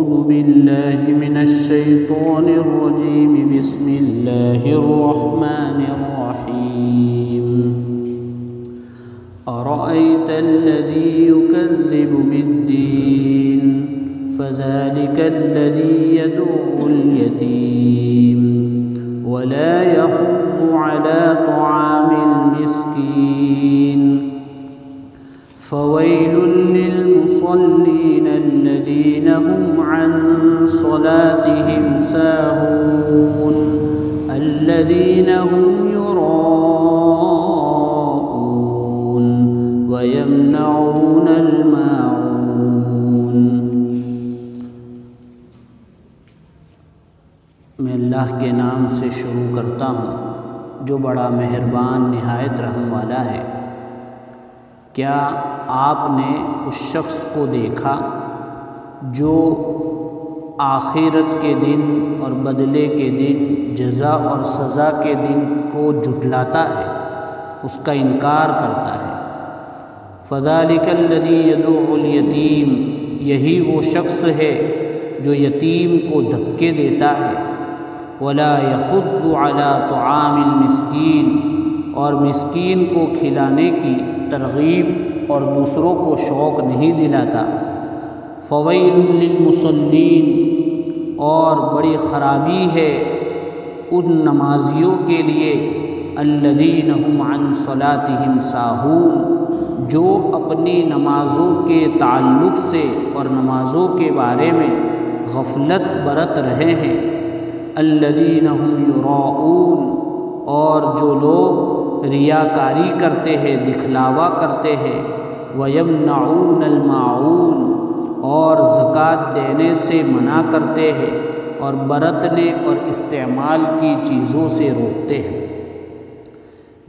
أعوذ بالله من الشيطان الرجيم بسم الله الرحمن الرحيم أرأيت الذي يكذب بالدين فذلك الذي يدع اليتيم ولا يحض على طعام المسكين فويل للمصلين الذين هم عن صلاتهم ساهون الذين هم يراءون ويمنعون الماعون۔ میں اللہ کے نام سے شروع کرتا ہوں جو بڑا مہربان نہایت رحم والا ہے۔ کیا آپ نے اس شخص کو دیکھا جو آخرت کے دن اور بدلے کے دن، جزا اور سزا کے دن کو جھٹلاتا ہے، اس کا انکار کرتا ہے؟ فذلک الذی یدع الیتیم، یہی وہ شخص ہے جو یتیم کو دھکے دیتا ہے۔ ولا یحض علی طعام المسکین، اور مسکین کو کھلانے کی ترغیب اور دوسروں کو شوق نہیں دلاتا۔ فویل للمصلین، اور بڑی خرابی ہے ان نمازیوں کے لیے، الذین هم عن صلاتهم ساہون، جو اپنی نمازوں کے تعلق سے اور نمازوں کے بارے میں غفلت برت رہے ہیں۔ الذین هم یراؤون، اور جو لوگ ریاکاری کرتے ہیں، دکھلاوا کرتے ہیں۔ وَيَمْنَعُونَ الْمَاعُونَ، اور زکوٰۃ دینے سے منع کرتے ہیں اور برتنے اور استعمال کی چیزوں سے روکتے ہیں۔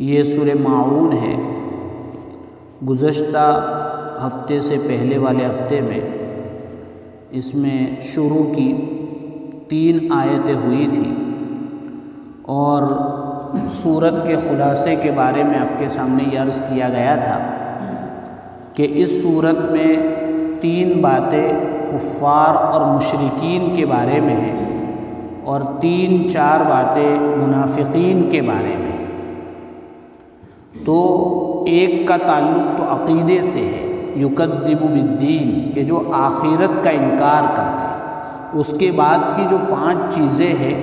یہ سورہ ماعون ہے۔ گزشتہ ہفتے سے پہلے والے ہفتے میں اس میں شروع کی 3 آیتیں ہوئی تھیں، اور سورت کے خلاصے کے بارے میں آپ کے سامنے یہ عرض کیا گیا تھا کہ اس سورت میں 3 باتیں کفار اور مشرکین کے بارے میں ہیں، اور 3-4 باتیں منافقین کے بارے میں۔ تو ایک کا تعلق تو عقیدے سے ہے، یکذب بالدین، کہ جو آخرت کا انکار کرتے ہیں۔ اس کے بعد کی جو 5 چیزیں ہیں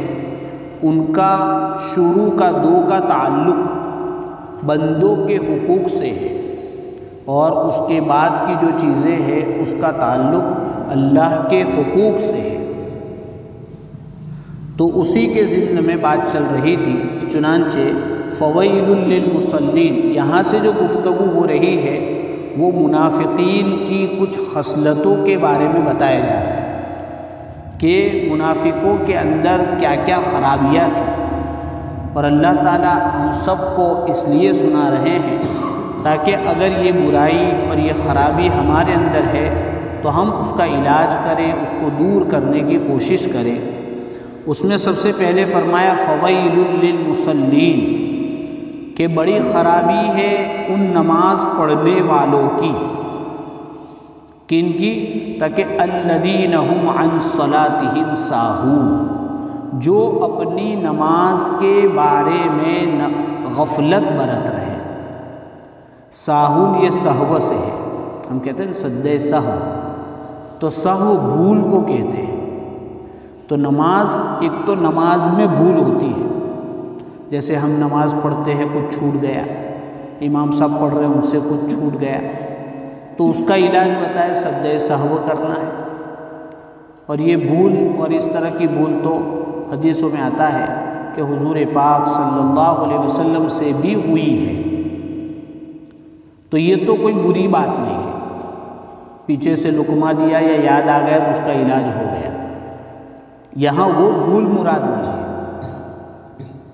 ان کا شروع کا 2 کا تعلق بندوں کے حقوق سے ہے، اور اس کے بعد کی جو چیزیں ہیں اس کا تعلق اللہ کے حقوق سے ہے۔ تو اسی کے ضمن میں بات چل رہی تھی۔ چنانچہ فویل للمصلین، یہاں سے جو گفتگو ہو رہی ہے وہ منافقین کی کچھ خصلتوں کے بارے میں بتایا جا رہا ہے کہ منافقوں کے اندر کیا کیا خرابیاں تھیں، اور اللہ تعالیٰ ہم سب کو اس لیے سنا رہے ہیں تاکہ اگر یہ برائی اور یہ خرابی ہمارے اندر ہے تو ہم اس کا علاج کریں، اس کو دور کرنے کی کوشش کریں۔ اس میں سب سے پہلے فرمایا فویل للمصلین، کہ بڑی خرابی ہے ان نماز پڑھنے والوں کی۔ کن کی؟ تاکہ الذین هم عن صلاتهم ساہون، جو اپنی نماز کے بارے میں غفلت برت رہے۔ ساہون یہ سہو سے ہے، ہم کہتے ہیں سجدہ سہو، تو سہو بھول کو کہتے ہیں۔ تو نماز، ایک تو نماز میں بھول ہوتی ہے، جیسے ہم نماز پڑھتے ہیں کچھ چھوٹ گیا، امام صاحب پڑھ رہے ہیں ان سے کچھ چھوٹ گیا، تو اس کا علاج بتائے سجدہ سہو کرنا ہے۔ اور یہ بھول اور اس طرح کی بھول تو حدیثوں میں آتا ہے کہ حضور پاک صلی اللہ علیہ وسلم سے بھی ہوئی ہے۔ تو یہ تو کوئی بری بات نہیں ہے، پیچھے سے لقمہ دیا یا یاد آ گیا تو اس کا علاج ہو گیا۔ یہاں وہ بھول مراد نہیں ہے،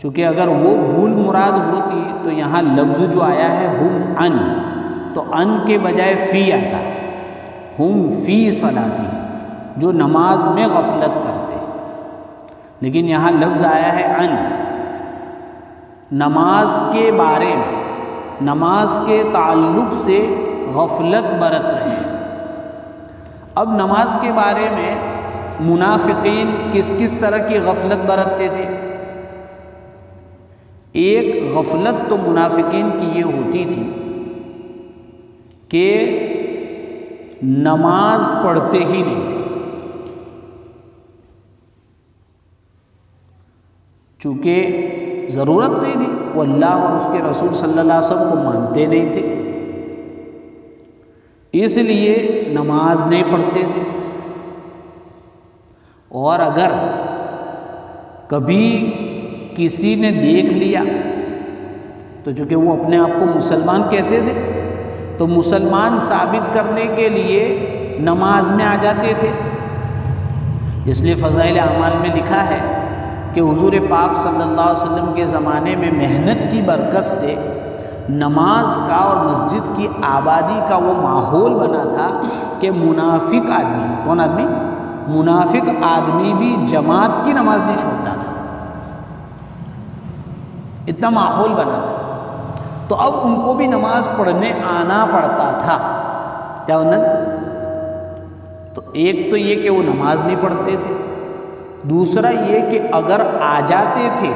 چونکہ اگر وہ بھول مراد ہوتی تو یہاں لفظ جو آیا ہے ہم ان، تو ان کے بجائے فی آتا، ہم فی صلاتی، جو نماز میں غفلت کرتے ہیں، لیکن یہاں لفظ آیا ہے ان، نماز کے بارے میں، نماز کے تعلق سے غفلت برت رہے۔ اب نماز کے بارے میں منافقین کس کس طرح کی غفلت برتتے تھے؟ ایک غفلت تو منافقین کی یہ ہوتی تھی کہ نماز پڑھتے ہی نہیں تھے، چونکہ ضرورت نہیں تھی، وہ اللہ اور اس کے رسول صلی اللہ علیہ وسلم کو مانتے نہیں تھے، اس لیے نماز نہیں پڑھتے تھے۔ اور اگر کبھی کسی نے دیکھ لیا تو چونکہ وہ اپنے آپ کو مسلمان کہتے تھے تو مسلمان ثابت کرنے کے لیے نماز میں آ جاتے تھے۔ اس لیے فضائل اعمال میں لکھا ہے کہ حضور پاک صلی اللہ علیہ وسلم کے زمانے میں محنت کی برکت سے نماز کا اور مسجد کی آبادی کا وہ ماحول بنا تھا کہ منافق آدمی، کون آدمی؟ منافق آدمی بھی جماعت کی نماز نہیں چھوڑتا تھا، اتنا ماحول بنا تھا۔ تو اب ان کو بھی نماز پڑھنے آنا پڑتا تھا، کیا ہونا؟ تو ایک تو یہ کہ وہ نماز نہیں پڑھتے تھے، دوسرا یہ کہ اگر آ جاتے تھے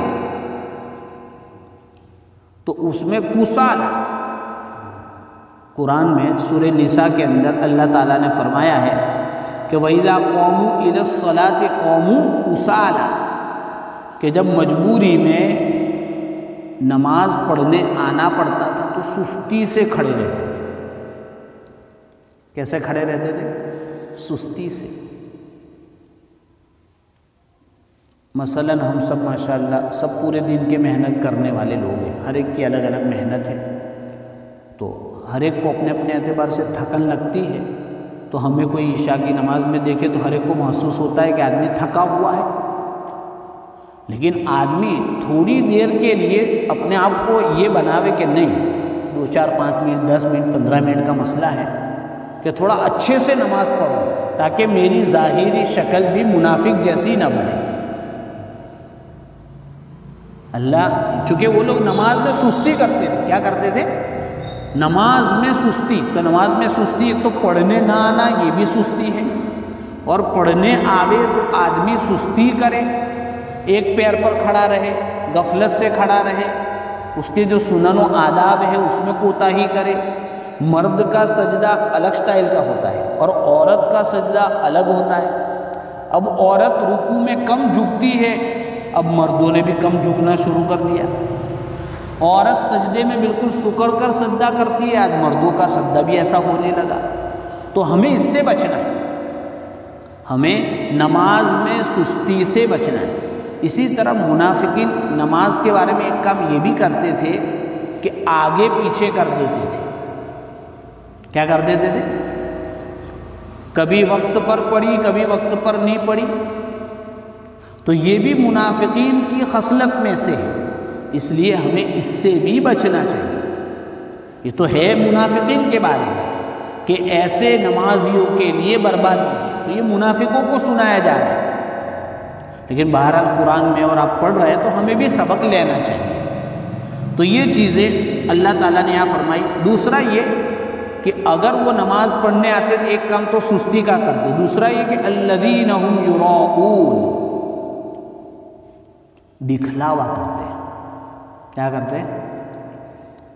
تو اس میں کسالہ، قرآن میں سورہ نساء کے اندر اللہ تعالیٰ نے فرمایا ہے کہ وَإِذَا قَامُوا إِلَى الصَّلَاةِ قَامُوا كُسَالَىٰ، کہ جب مجبوری میں نماز پڑھنے آنا پڑتا تھا تو سستی سے کھڑے رہتے تھے۔ کیسے کھڑے رہتے تھے؟ سستی سے۔ مثلا ہم سب ماشاءاللہ سب پورے دن کے محنت کرنے والے لوگ ہیں، ہر ایک کی الگ الگ محنت ہے، تو ہر ایک کو اپنے اپنے اعتبار سے تھکن لگتی ہے، تو ہمیں کوئی عشاء کی نماز میں دیکھے تو ہر ایک کو محسوس ہوتا ہے کہ آدمی تھکا ہوا ہے، لیکن آدمی تھوڑی دیر کے لیے اپنے آپ کو یہ بناوے کہ نہیں 2 4 5 منٹ 10 منٹ 15 منٹ کا مسئلہ ہے کہ تھوڑا اچھے سے نماز پڑھو تاکہ میری ظاہری شکل بھی منافق جیسی نہ بنے۔ اللہ، چونکہ وہ لوگ نماز میں سستی کرتے تھے، کیا کرتے تھے؟ نماز میں سستی۔ تو نماز میں سستی، ایک تو پڑھنے نہ آنا یہ بھی سستی ہے، اور پڑھنے آوے تو آدمی سستی کرے، ایک پیر پر کھڑا رہے، غفلت سے کھڑا رہے، اس کے جو سنن و آداب ہے اس میں کوتاہی کرے۔ مرد کا سجدہ الگ سٹائل کا ہوتا ہے اور عورت کا سجدہ الگ ہوتا ہے۔ اب عورت رکوع میں کم جھکتی ہے، اب مردوں نے بھی کم جھکنا شروع کر دیا۔ عورت سجدے میں بالکل سکڑ کر سجدہ کرتی ہے، آج مردوں کا سجدہ بھی ایسا ہونے لگا۔ تو ہمیں اس سے بچنا ہے، ہمیں نماز میں سستی سے بچنا ہے۔ اسی طرح منافقین نماز کے بارے میں ایک کام یہ بھی کرتے تھے کہ آگے پیچھے کر دیتے تھے۔ کیا کر دیتے تھے؟ کبھی وقت پر پڑھی، کبھی وقت پر نہیں پڑھی۔ تو یہ بھی منافقین کی خصلت میں سے ہے، اس لیے ہمیں اس سے بھی بچنا چاہیے۔ یہ تو ہے منافقین کے بارے میں کہ ایسے نمازیوں کے لیے بربادی ہے، تو یہ منافقوں کو سنایا جا رہا ہے، لیکن بہرحال قرآن میں اور آپ پڑھ رہے ہیں تو ہمیں بھی سبق لینا چاہیے۔ تو یہ چیزیں اللہ تعالیٰ نے یہاں فرمائی۔ دوسرا یہ کہ اگر وہ نماز پڑھنے آتے تو ایک کام تو سستی کا کرتے، دوسرا یہ کہ الذین هم یراؤون، دکھلاوا کرتے ہیں۔ کیا کرتے ہیں؟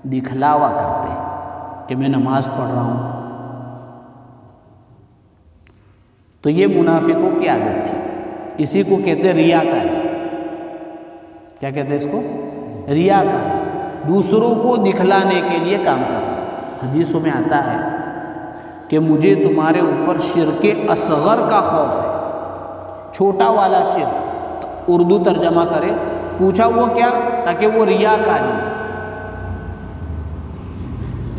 دکھلاوا کرتے ہیں کہ میں نماز پڑھ رہا ہوں۔ تو یہ منافقوں کی عادت تھی، اسی کو کہتے ہیں ریاکار۔ کیا کہتے ہیں اس کو؟ ریاکار، دوسروں کو دکھلانے کے لیے کام کرنا۔ حدیثوں میں آتا ہے کہ مجھے تمہارے اوپر شرک اصغر کا خوف ہے، چھوٹا والا شرک۔ اردو ترجمہ کرے، پوچھا وہ کیا؟ تاکہ وہ ریاکاری ہے۔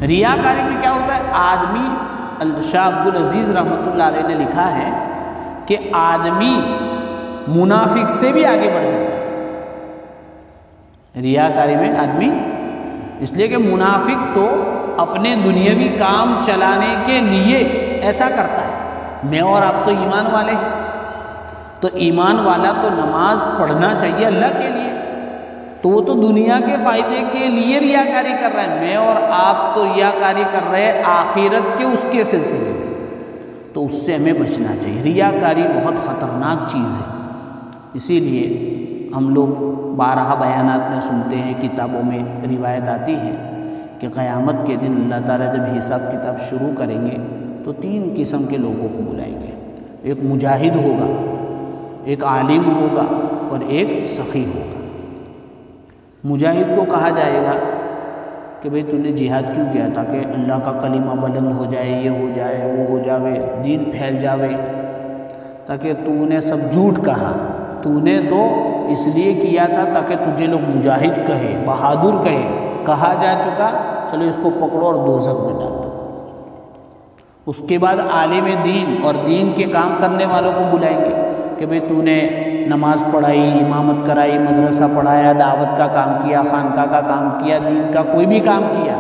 ریاکاری میں کیا ہوتا ہے؟ آدمی، شاہ عبدالعزیز رحمۃ اللہ علیہ نے لکھا ہے کہ آدمی منافق سے بھی آگے بڑھ جاتا ہے ریاکاری میں آدمی، اس لیے کہ منافق تو اپنے دنیاوی کام چلانے کے لیے ایسا کرتا ہے۔ میں اور آپ تو ایمان والے ہیں، تو ایمان والا تو نماز پڑھنا چاہیے اللہ کے لیے، تو وہ تو دنیا کے فائدے کے لیے ریاکاری کر رہا ہے۔ میں اور آپ تو ریاکاری کر رہے ہیں آخرت کے اس کے سلسلے میں۔ تو تو اس سے ہمیں بچنا چاہیے۔ ریاکاری بہت خطرناک چیز ہے، اسی لیے ہم لوگ بارہا بیانات میں سنتے ہیں، کتابوں میں روایت آتی ہے کہ قیامت کے دن اللہ تعالیٰ جب حساب کتاب شروع کریں گے تو 3 قسم کے لوگوں کو بلائیں گے۔ ایک مجاہد ہوگا، ایک عالم ہوگا اور ایک سخی ہوگا۔ مجاہد کو کہا جائے گا کہ بھئی تو نے جہاد کیوں کیا؟ تاکہ اللہ کا کلمہ بلند ہو جائے، یہ ہو جائے، وہ ہو جاوے، دین پھیل جاوے۔ تاکہ تو نے سب جھوٹ کہا، تو نے تو اس لیے کیا تھا تاکہ تجھے لوگ مجاہد کہے، بہادر کہے۔ کہا جا چکا، چلو اس کو پکڑو اور دوزخ میں ڈال دو۔ اس کے بعد عالم دین اور دین کے کام کرنے والوں کو بلائیں گے کہ بھئی تو نے نماز پڑھائی، امامت کرائی، مدرسہ پڑھایا، دعوت کا کام کیا، خانقاہ کا کام کیا، دین کا کوئی بھی کام کیا۔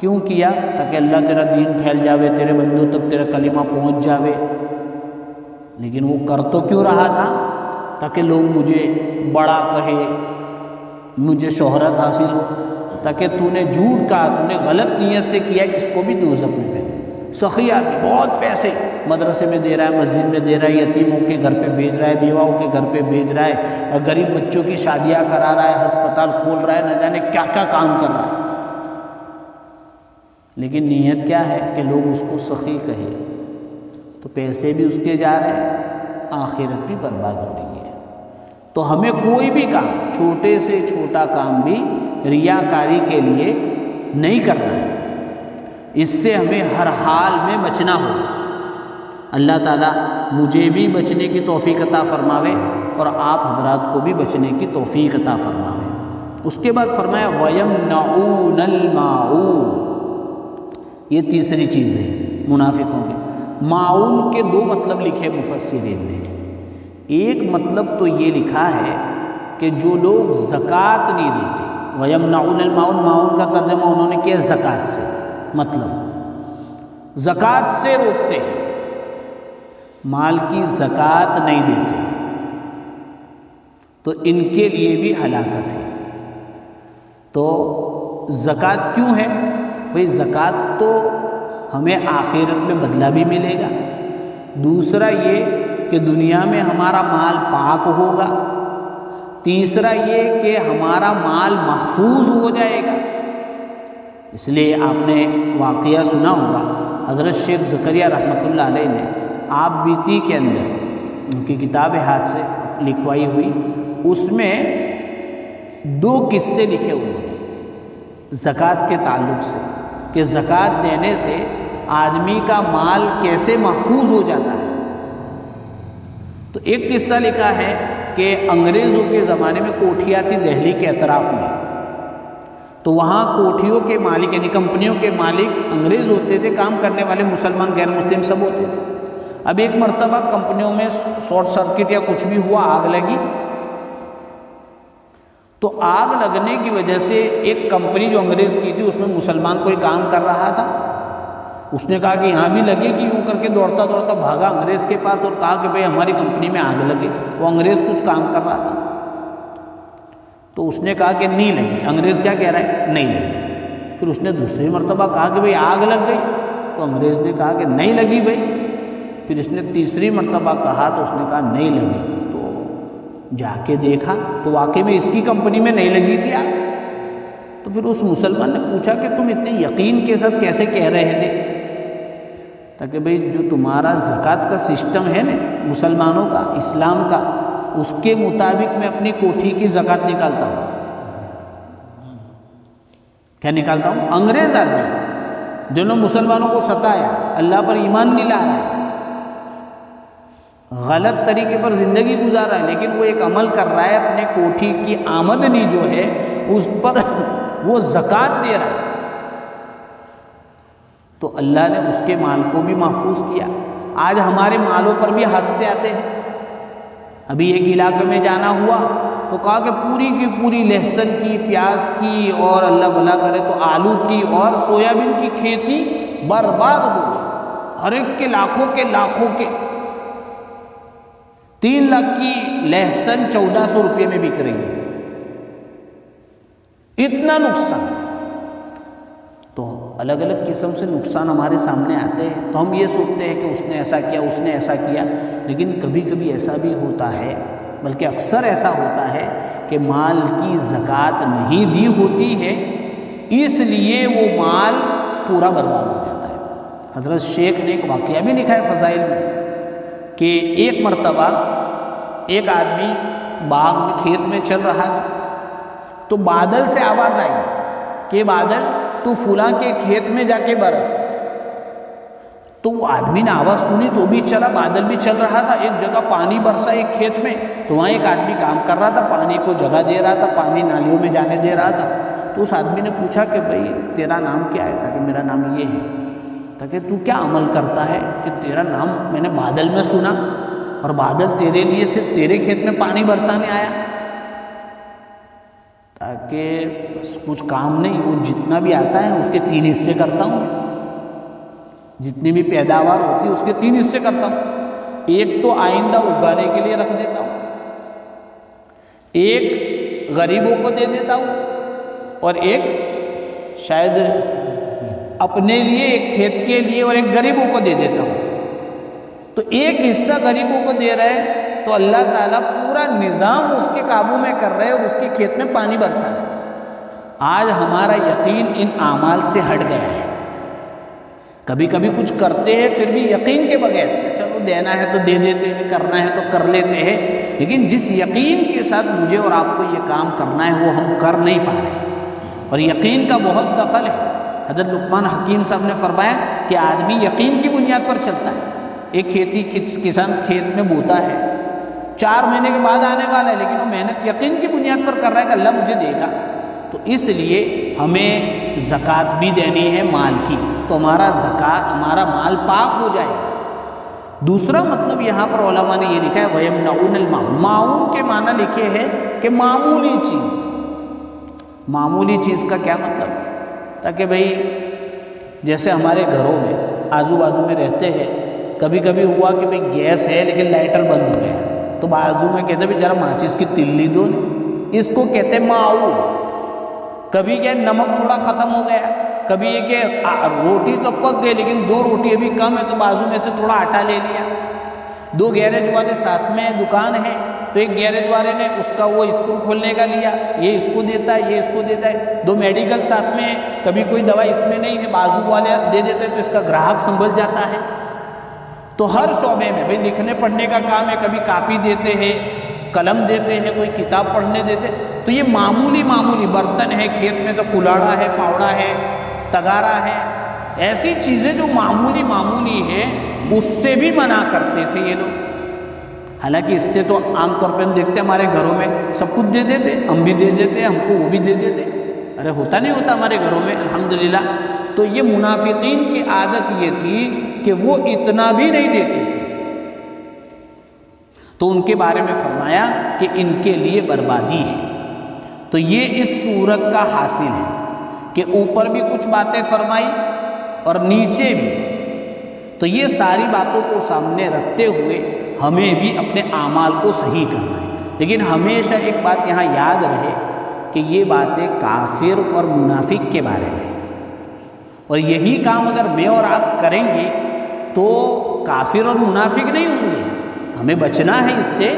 کیوں کیا؟ تاکہ اللہ تیرا دین پھیل جاوے، تیرے بندوں تک تیرا کلمہ پہنچ جاوے۔ لیکن وہ کر تو کیوں رہا تھا؟ تاکہ لوگ مجھے بڑا کہے، مجھے شہرت حاصل ہو۔ تاکہ تو نے جھوٹ کہا، تو نے غلط نیت سے کیا، اس کو بھی دوزخ میں پھینک۔ سخی آدمی بہت پیسے مدرسے میں دے رہا ہے، مسجد میں دے رہا ہے، یتیموں کے گھر پہ بھیج رہا ہے، بیواؤں کے گھر پہ بھیج رہا ہے، اور غریب بچوں کی شادیاں کرا رہا ہے، ہسپتال کھول رہا ہے، نہ جانے کیا کیا کام کر رہا ہے۔ لیکن نیت کیا ہے کہ لوگ اس کو سخی کہیں، تو پیسے بھی اس کے جا رہے ہیں، آخرت بھی برباد ہو رہی ہے۔ تو ہمیں کوئی بھی کام، چھوٹے سے چھوٹا کام بھی ریاکاری کے لیے نہیں کرنا ہے، اس سے ہمیں ہر حال میں بچنا ہو۔ اللہ تعالیٰ مجھے بھی بچنے کی توفیق عطا فرماوے اور آپ حضرات کو بھی بچنے کی توفیق عطا فرماوے۔ اس کے بعد فرمایا وَيَمْنَعُونَ الْمَاعُونَ، یہ تیسری چیز ہے منافقوں کی۔ معاون کے 2 مطلب لکھے مفسرین نے۔ ایک مطلب تو یہ لکھا ہے کہ جو لوگ زکوٰۃ نہیں دیتے، وَيَمْنَعُونَ الْمَاعُونَ، معاون کا ترجمہ انہوں نے کیا زکوٰۃ سے، مطلب زکوٰۃ سے روکتے ہیں، مال کی زکوٰۃ نہیں دیتے، تو ان کے لیے بھی ہلاکت ہے۔ تو زکوٰۃ کیوں ہے؟ بھئی زکوٰۃ تو ہمیں آخرت میں بدلہ بھی ملے گا، دوسرا یہ کہ دنیا میں ہمارا مال پاک ہوگا، تیسرا یہ کہ ہمارا مال محفوظ ہو جائے گا۔ اس لیے آپ نے واقعہ سنا ہوگا، حضرت شیخ زکریا رحمۃ اللہ علیہ نے آپ بیتی کے اندر ان کی کتاب ہاتھ سے لکھوائی ہوئی، اس میں 2 قصے لکھے ہوئے ہیں زکوٰۃ کے تعلق سے، کہ زکوٰۃ دینے سے آدمی کا مال کیسے محفوظ ہو جاتا ہے۔ تو ایک قصہ لکھا ہے کہ انگریزوں کے زمانے میں کوٹھیاں تھی دہلی کے اطراف میں، تو وہاں کوٹھیوں کے مالک یعنی کمپنیوں کے مالک انگریز ہوتے تھے، کام کرنے والے مسلمان غیر مسلم سب ہوتے تھے۔ اب ایک مرتبہ کمپنیوں میں شارٹ سرکٹ یا کچھ بھی ہوا، آگ لگی، تو آگ لگنے کی وجہ سے ایک کمپنی جو انگریز کی تھی اس میں مسلمان کوئی کام کر رہا تھا، اس نے کہا کہ یہاں بھی لگے گی، یوں کر کے دوڑتا دوڑتا بھاگا انگریز کے پاس اور کہا کہ بھئی ہماری کمپنی میں آگ لگی۔ وہ انگریز کچھ کام کر رہا تھا، تو اس نے کہا کہ نہیں لگی۔ انگریز کیا کہہ رہا ہے؟ نہیں لگی۔ پھر اس نے دوسری مرتبہ کہا کہ بھئی آگ لگ گئی، تو انگریز نے کہا کہ نہیں لگی بھئی۔ پھر اس نے تیسری مرتبہ کہا تو اس نے کہا نہیں لگی۔ تو جا کے دیکھا تو واقعی میں اس کی کمپنی میں نہیں لگی تھی آگ۔ تو پھر اس مسلمان نے پوچھا کہ تم اتنے یقین کے ساتھ کیسے کہہ رہے تھے؟ تاکہ بھئی جو تمہارا زکوٰۃ کا سسٹم ہے نا مسلمانوں کا، اسلام کا، اس کے مطابق میں اپنی کوٹھی کی زکوٰۃ نکالتا ہوں۔ کیا نکالتا ہوں؟ انگریز آدمی جنہوں نے مسلمانوں کو ستایا، اللہ پر ایمان نہیں لا رہا ہے، غلط طریقے پر زندگی گزار رہا ہے، لیکن وہ ایک عمل کر رہا ہے، اپنے کوٹھی کی آمدنی جو ہے اس پر وہ زکوٰۃ دے رہا ہے، تو اللہ نے اس کے مال کو بھی محفوظ کیا۔ آج ہمارے مالوں پر بھی حادثے آتے ہیں۔ ابھی ایک علاقے میں جانا ہوا تو کہا کہ پوری کی پوری لہسن کی، پیاز کی اور اللہ بھلا کرے تو آلو کی اور سویابین کی کھیتی برباد ہو گئی۔ ہر ایک کے لاکھوں کے 3 لاکھ کی لہسن 1400 روپے میں بک رہی ہے، اتنا نقصان۔ تو الگ الگ قسم سے نقصان ہمارے سامنے آتے ہیں، تو ہم یہ سوچتے ہیں کہ اس نے ایسا کیا، اس نے ایسا کیا، لیکن کبھی کبھی ایسا بھی ہوتا ہے، بلکہ اکثر ایسا ہوتا ہے کہ مال کی زکوٰۃ نہیں دی ہوتی ہے، اس لیے وہ مال پورا برباد ہو جاتا ہے۔ حضرت شیخ نے ایک واقعہ بھی لکھا ہے فضائل میں کہ ایک مرتبہ ایک آدمی باغ میں کھیت میں چل رہا تھا، تو بادل سے آواز آئی کہ بادل تو فلاں کے کھیت میں جا کے برس۔ تو وہ آدمی نے آواز سنی تو بھی چلا، بادل بھی چل رہا تھا، ایک جگہ پانی برسا ایک کھیت میں، تو وہاں ایک آدمی کام کر رہا تھا، پانی کو جگہ دے رہا تھا، پانی نالیوں میں جانے دے رہا تھا۔ تو اس آدمی نے پوچھا کہ بھائی تیرا نام کیا ہے؟ کہا کہ میرا نام یہ ہے۔ کہا کہ تو کیا عمل کرتا ہے کہ تیرا نام میں نے بادل میں سنا اور بادل تیرے لیے صرف تیرے کھیت میں پانی برسانے آیا؟ تاکہ بس کچھ کام نہیں، وہ جتنا بھی آتا ہے اس کے 3 حصے کرتا ہوں، جتنی بھی پیداوار ہوتی ہے اس کے 3 حصے کرتا ہوں، ایک تو آئندہ اگانے کے لیے رکھ دیتا ہوں، ایک غریبوں کو دے دیتا ہوں، اور ایک شاید اپنے لیے، ایک کھیت کے لیے، اور ایک غریبوں کو دے دیتا ہوں۔ تو ایک حصہ غریبوں کو دے رہے ہیں تو اللہ تعالیٰ پورا نظام اس کے قابو میں کر رہے اور اس کے کھیت میں پانی برسا ہے۔ آج ہمارا یقین ان اعمال سے ہٹ گیا ہے، کبھی کبھی کچھ کرتے ہیں پھر بھی یقین کے بغیر کہ چلو دینا ہے تو دے دیتے ہیں، کرنا ہے تو کر لیتے ہیں، لیکن جس یقین کے ساتھ مجھے اور آپ کو یہ کام کرنا ہے وہ ہم کر نہیں پا رہے، اور یقین کا بہت دخل ہے۔ حضرت لقمان حکیم صاحب نے فرمایا کہ آدمی یقین کی بنیاد پر چلتا ہے۔ ایک کسان کھیت میں بوتا ہے، 4 مہینے کے بعد آنے والا ہے، لیکن وہ محنت یقین کی بنیاد پر کر رہا ہے کہ اللہ مجھے دے گا، تو اس لیے ہمیں زکوٰۃ بھی دینی ہے مال کی، تو ہمارا مال پاک ہو جائے گا۔ دوسرا مطلب یہاں پر علماء نے یہ لکھا ہے وَيَمْنَعُونَ الْمَعُونَ، معون کے معنی لکھے ہیں کہ معمولی چیز۔ معمولی چیز کا کیا مطلب؟ تاکہ بھئی جیسے ہمارے گھروں میں آزو بازو میں رہتے ہیں، کبھی کبھی ہوا کہ بھئی گیس ہے لیکن لائٹر بند ہو گیا، تو بازو میں کہتے ہیں ذرا ماچس کی تلی دو، اس کو کہتے ہیں معون۔ کبھی کیا نمک تھوڑا ختم ہو گیا، کبھی یہ کہ روٹی تو پک گئی لیکن 2 روٹی ابھی کم ہے تو بازو میں سے تھوڑا آٹا لے لیا۔ 2 گیرج والے ساتھ میں دکان ہے تو ایک گیرج والے نے اس کا وہ اسکرو کھولنے کا لیا، یہ اس کو دیتا ہے، یہ اس کو دیتا ہے۔ 2 میڈیکل ساتھ میں ہے، کبھی کوئی دوا اس میں نہیں ہے، بازو والے دے دیتے ہیں تو اس کا گراہک سنبھل جاتا ہے۔ تو ہر شعبے میں بھئی لکھنے پڑھنے کا کام ہے، کبھی کاپی دیتے ہیں، قلم دیتے ہیں، کوئی کتاب پڑھنے دیتے، تو یہ معمولی برتن ہے، کھیت میں تو کلاڑا ہے، پاوڑا ہے، تگارا ہے، ایسی چیزیں جو معمولی ہے اس سے بھی منع کرتے تھے یہ لوگ۔ حالانکہ اس سے تو عام طور پہ ہم دیکھتے ہیں ہمارے گھروں میں سب کچھ دے دیتے، ہم بھی دے دیتے، ہم کو وہ بھی دے دیتے، ارے ہوتا نہیں ہوتا ہمارے گھروں میں الحمدللہ۔ تو یہ منافقین کی عادت یہ تھی کہ وہ اتنا بھی نہیں دیتے تھے، تو ان کے بارے میں فرمایا کہ ان کے لیے بربادی ہے۔ تو یہ اس صورت کا حاصل ہے کہ اوپر بھی کچھ باتیں فرمائی اور نیچے بھی، تو یہ ساری باتوں کو سامنے رکھتے ہوئے ہمیں بھی اپنے اعمال کو صحیح کرنا ہے، لیکن ہمیشہ ایک بات یہاں یاد رہے کہ یہ باتیں کافر اور منافق کے بارے میں، اور یہی کام اگر میں اور آپ کریں گے تو کافر اور منافق نہیں ہوں گے، ہمیں بچنا ہے اس سے،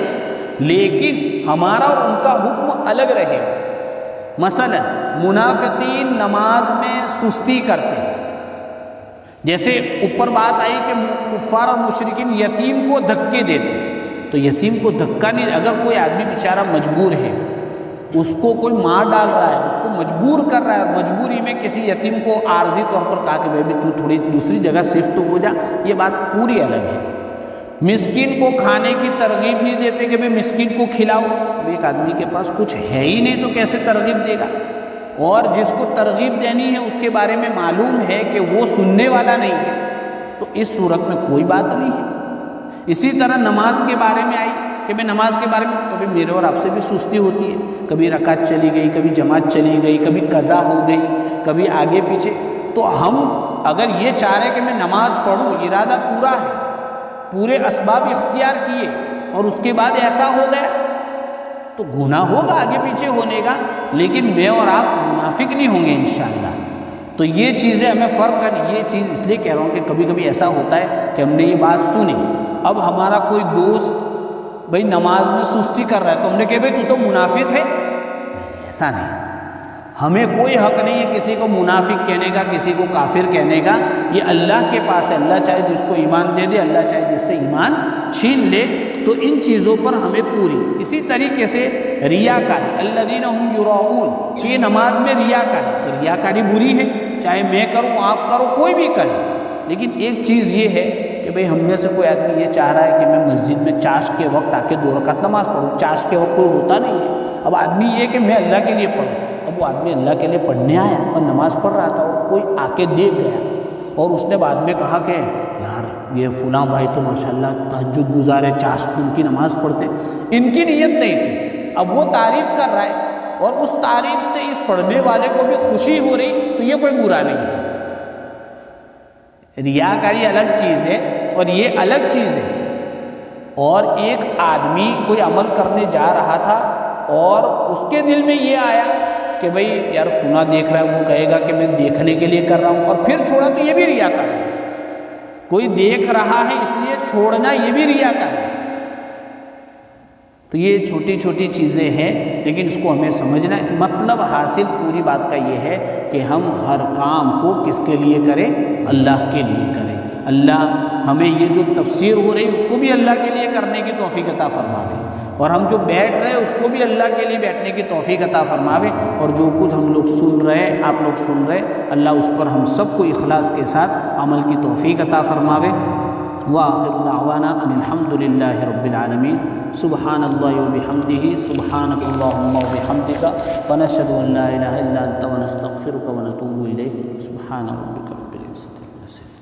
لیکن ہمارا اور ان کا حکم الگ رہے گا۔ مثلا منافقین نماز میں سستی کرتے ہیں، جیسے اوپر بات آئی کہ کفار اور مشرکین یتیم کو دھکے دیتے، تو یتیم کو دھکا نہیں، اگر کوئی آدمی بیچارہ مجبور ہے، اس کو کوئی مار ڈال رہا ہے، اس کو مجبور کر رہا ہے، اور مجبوری میں کسی یتیم کو عارضی طور پر کہا کہ بیبی تو تھوڑی دوسری جگہ شفٹ ہو جا، یہ بات پوری الگ ہے۔ مسکین کو کھانے کی ترغیب نہیں دیتے کہ بھئی مسکین کو کھلاؤ، اب ایک آدمی کے پاس کچھ ہے ہی نہیں تو کیسے ترغیب دے گا، اور جس کو ترغیب دینی ہے اس کے بارے میں معلوم ہے کہ وہ سننے والا نہیں ہے، تو اس صورت میں کوئی بات نہیں ہے۔ اسی طرح نماز کے بارے میں آئی کہ میں نماز کے بارے میں کبھی میرے اور آپ سے بھی سستی ہوتی ہے، کبھی رکعت چلی گئی، کبھی جماعت چلی گئی، کبھی قضا ہو گئی، کبھی آگے پیچھے، تو ہم اگر یہ چاہ رہے کہ میں نماز پڑھوں، ارادہ پورا ہے، پورے اسباب اختیار کیے، اور اس کے بعد ایسا ہو گیا تو گناہ ہوگا آگے پیچھے ہونے کا، لیکن میں اور آپ منافق نہیں ہوں گے انشاءاللہ۔ تو یہ چیزیں ہمیں فرق کرنی. یہ چیز اس لیے کہہ رہا ہوں کہ کبھی کبھی ایسا ہوتا ہے کہ ہم نے یہ بات سنی, اب ہمارا کوئی دوست بھائی نماز میں سستی کر رہا ہے تو ہم نے کہا بھائی تو منافق ہے. نہیں, ایسا نہیں. ہمیں کوئی حق نہیں ہے کسی کو منافق کہنے کا, کسی کو کافر کہنے کا. یہ اللہ کے پاس ہے, اللہ چاہے جس کو ایمان دے دے, اللہ چاہے جس سے ایمان چھین لے. تو ان چیزوں پر ہمیں پوری. اسی طریقے سے ریاکاری, الذین ہم یراؤون, کہ یہ نماز میں ریاکاری, تو ریاکاری بری ہے, چاہے میں کروں آپ کرو کوئی بھی کرے. لیکن ایک چیز یہ ہے کہ بھئی ہم میں سے کوئی آدمی یہ چاہ رہا ہے کہ میں مسجد میں چاش کے وقت آ کے 2 رکعت نماز پڑھوں. چاش کے وقت کوئی ہوتا نہیں ہے. اب آدمی یہ کہ میں اللہ کے لیے پڑھوں, اب وہ آدمی اللہ کے لیے پڑھنے آیا اور نماز پڑھ رہا تھا, اور کوئی آ کے دیکھ گیا اور اس نے بعد میں کہا کہ یار یہ فلاں بھائی تو ماشاءاللہ تہجد گزار ہے, چاش ان کی نماز پڑھتے. ان کی نیت نہیں تھی, اب وہ تعریف کر رہا ہے اور اس تعریف سے اس پڑھنے والے کو بھی خوشی ہو رہی, تو یہ کوئی برا نہیں ہے. ریاکاری الگ چیز ہے اور یہ الگ چیز ہے. اور ایک آدمی کوئی عمل کرنے جا رہا تھا اور اس کے دل میں یہ آیا کہ بھئی یار فلاں دیکھ رہا ہے, وہ کہے گا کہ میں دیکھنے کے لیے کر رہا ہوں, اور پھر چھوڑا, تو یہ بھی ریاکاری ہے. کوئی دیکھ رہا ہے اس لیے چھوڑنا, یہ بھی ریاکاری ہے. تو یہ چھوٹی چھوٹی چیزیں ہیں, لیکن اس کو ہمیں سمجھنا ہے. مطلب حاصل پوری بات کا یہ ہے کہ ہم ہر کام کو کس کے لیے کریں, اللہ کے لیے کریں. اللہ ہمیں یہ جو تفسیر ہو رہی ہے اس کو بھی اللہ کے لیے کرنے کی توفیق عطا فرماوے, اور ہم جو بیٹھ رہے ہیں اس کو بھی اللہ کے لیے بیٹھنے کی توفیق عطا فرماوے. اور جو کچھ ہم لوگ سن رہے ہیں, آپ لوگ سن رہے ہیں, اللہ اس پر ہم سب کو اخلاص کے ساتھ عمل کی توفیق عطا فرماوے. وآخر دعوانا ان الحمد للہ رب العالمین. سبحان اللہ وبحمدہ, سبحانک اللہم وبحمدک, ونشہد ان لا الہ الا انت ونستغفرک ونتوب الیک. سبحان ربک رب العزة عما یصفون.